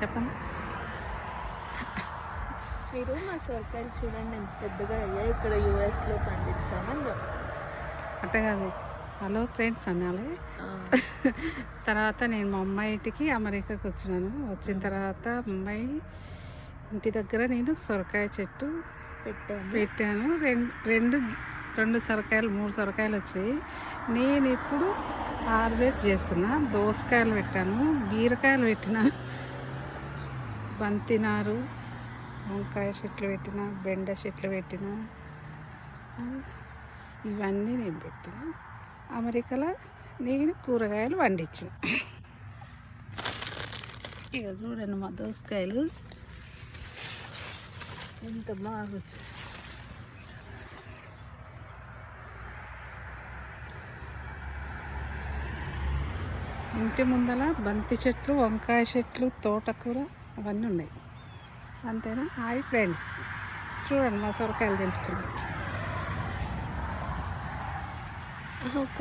చెప్పండి. మీరు మా సొరకాయలు చూడండి ఎంత పెద్దగా అయ్యాయి, ఇక్కడ యూఎస్లో పండించామని చెప్పండి. అట్ట కాదు, హలో ఫ్రెండ్స్ అనాలి. తర్వాత నేను మా అమ్మాయి ఇంటికి అమెరికాకి వచ్చినాను. వచ్చిన తర్వాత అమ్మాయి ఇంటి దగ్గర నేను సొరకాయ చెట్టు పెట్టాను. రెండు సొరకాయలు 3 సొరకాయలు వచ్చాయి. నేను ఇప్పుడు హార్వెస్ట్ చేస్తున్నా. దోసకాయలు పెట్టాను, బీరకాయలు పెట్టిన, బంతినారు, వంకాయ చెట్లు పెట్టిన, బెండ చెట్లు పెట్టిన, ఇవన్నీ నేను పెట్టిన. అమెరికాలో నేను కూరగాయలు పండించిన. ఇక చూడండి మా దోసకాయలు ఎంత బాగా వచ్చాయి. ఇంటి ముందల బంతి చెట్లు, వంకాయ చెట్లు, తోటకూర అవన్నీ ఉన్నాయి. అంతేనా? హాయ్ ఫ్రెండ్స్, చూడండి మా సొరకాయలు తింటున్నాం. ఒక్క